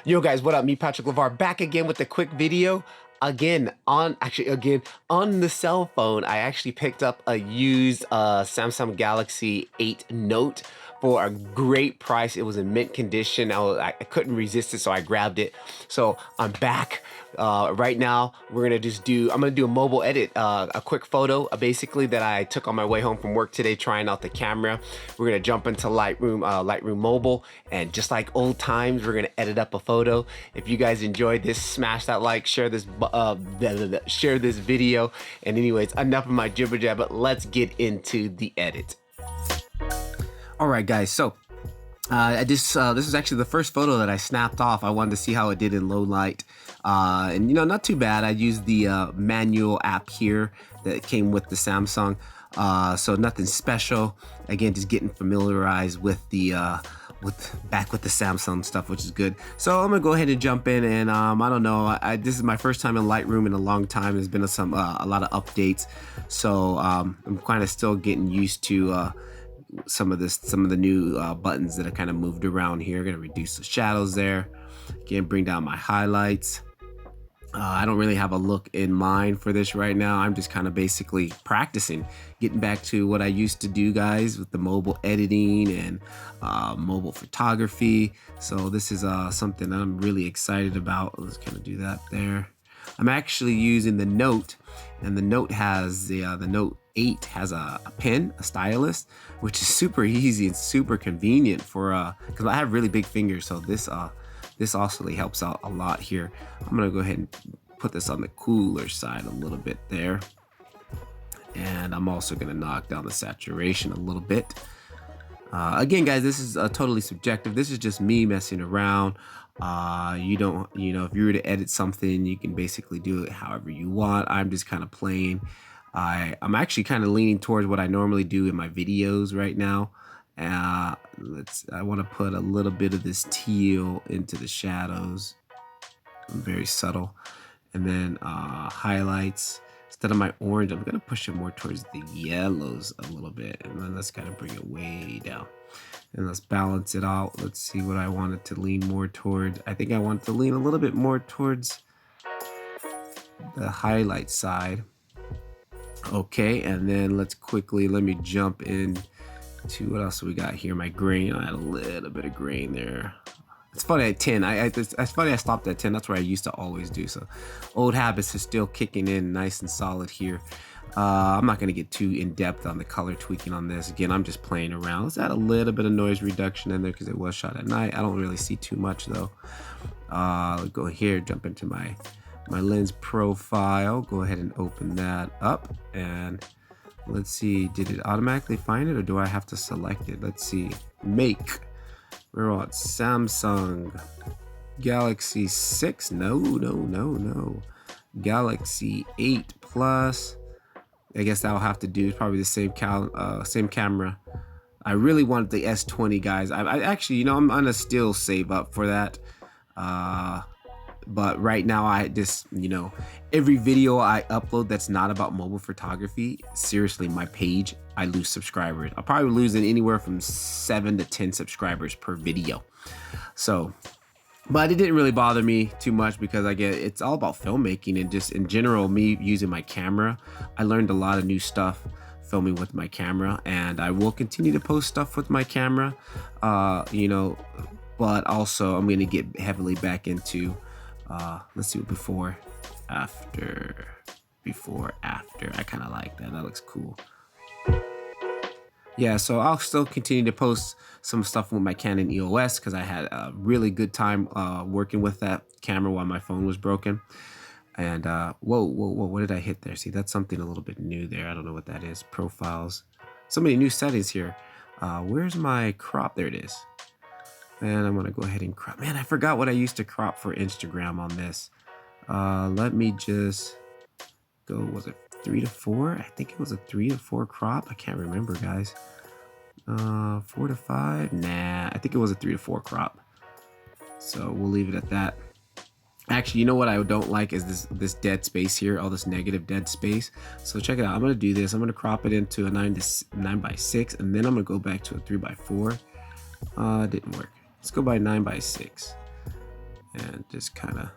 Yo guys, what up? Me, Patrick LeVar, back again with a quick video. Again, on the cell phone, I actually picked up a used Samsung Galaxy 8 Note for a great price. It was in mint condition. I couldn't resist it, so I grabbed it. So I'm back. Right now, I'm gonna do a mobile edit, a quick photo, basically that I took on my way home from work today, trying out the camera. We're gonna jump into Lightroom Mobile, and just like old times, we're gonna edit up a photo. If you guys enjoyed this, smash that like, share this video. And anyways, enough of my jibber jabber. Let's get into the edit. All right, guys. So. This is actually the first photo that I snapped off. I wanted to see how it did in low light. And you know, not too bad. I used the manual app here that came with the Samsung. So nothing special. Again, just getting familiarized with the with the Samsung stuff, which is good. So I'm gonna go ahead and jump in, and I don't know. This is my first time in Lightroom in a long time. There's been a lot of updates, so I'm kind of still getting used to some of the new buttons that are kind of moved around here. Gonna reduce the shadows there. Again, bring down my highlights. I don't really have a look in mind for this right now. I'm just kind of basically practicing, getting back to what I used to do, guys, with the mobile editing and mobile photography. So this is something I'm really excited about. Let's kind of do that there. I'm actually using the Note, and the Note has the Note 8 has a pen, a stylus, which is super easy and super convenient for because I have really big fingers, so this also helps out a lot here. I'm gonna go ahead and put this on the cooler side a little bit there, and I'm also gonna knock down the saturation a little bit. Again, guys, this is totally subjective. This is just me messing around. You know, if you were to edit something, you can basically do it however you want. I'm just kind of playing. I'm actually kind of leaning towards what I normally do in my videos right now. I want to put a little bit of this teal into the shadows, very subtle, and then highlights. Instead of my orange, I'm gonna push it more towards the yellows a little bit, and then let's kind of bring it way down. And let's balance it out. Let's see what I wanted to lean more towards. I think I want to lean a little bit more towards the highlight side. Okay, and then let me jump in to what else we got here. My grain, I had a little bit of grain there. It's funny at 10. It's funny I stopped at 10. That's where I used to always do. So old habits are still kicking in nice and solid here. I'm not gonna get too in depth on the color tweaking on this. Again, I'm just playing around. Let's add a little bit of noise reduction in there because it was shot at night. I don't really see too much though. Let's go here, jump into my lens profile. Go ahead and open that up, and let's see, did it automatically find it, or do I have to select it? Let's see, make. We're on Samsung Galaxy 6. No. Galaxy 8 Plus. I guess that'll have to do. It's probably the same camera. I really wanted the S20, guys. I actually, you know, I'm gonna still save up for that. But right now, I just, you know, every video I upload that's not about mobile photography, seriously, my page, I lose subscribers. I'll probably lose anywhere from 7 to 10 subscribers per video. So, but it didn't really bother me too much because it's all about filmmaking, and just in general, me using my camera. I learned a lot of new stuff filming with my camera, and I will continue to post stuff with my camera, you know, but also I'm going to get heavily back into let's see what before after. I kind of like that. That looks cool. Yeah, so I'll still continue to post some stuff with my Canon EOS because I had a really good time working with that camera while my phone was broken. And whoa, what did I hit there? See, that's something a little bit new there. I don't know what that is. Profiles. So many new settings here. Where's my crop? There it is. And I'm gonna go ahead and crop. Man, I forgot what I used to crop for Instagram on this. Let me just go, was it 3 to 4? I think it was a 3 to 4 crop. I can't remember, guys. 4 to 5? Nah, I think it was a 3 to 4 crop. So we'll leave it at that. Actually, you know what I don't like is this dead space here, all this negative dead space. So check it out. I'm gonna do this. I'm gonna crop it into a 9:6, and then I'm gonna go back to a 3:4. Didn't work. Let's go by 9:6. and just kind of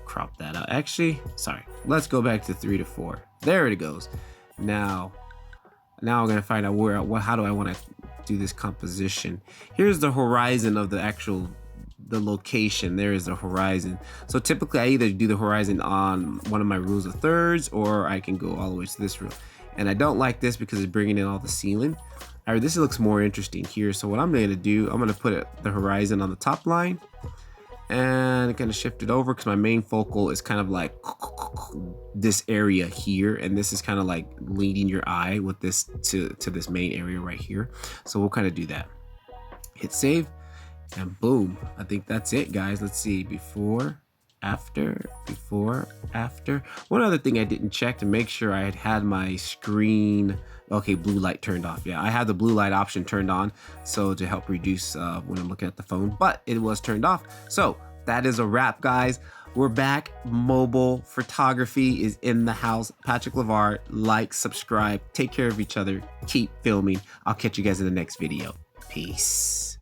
crop that out. Actually, sorry, let's go back to 3 to 4. There it goes. Now I'm gonna find out how do I want to do this composition. Here's the horizon of the location. There is the horizon. So typically I either do the horizon on one of my rules of thirds, or I can go all the way to this rule. And I don't like this because it's bringing in all the ceiling. All right, this looks more interesting here. So what I'm going to do, I'm going to put the horizon on the top line, and kind of shift it over because my main focal is kind of like this area here, and this is kind of like leading your eye with this to this main area right here. So we'll kind of do that. Hit save, and boom. I think that's it, guys. Let's see, before, after. One other thing I didn't check to make sure I had my screen, okay, blue light turned off. Yeah, I had the blue light option turned on, so to help reduce when I'm looking at the phone, but it was turned off. So that is a wrap, guys. We're back. Mobile photography is in the house. Patrick LeVar, like, subscribe, take care of each other, keep filming. I'll catch you guys in the next video. Peace.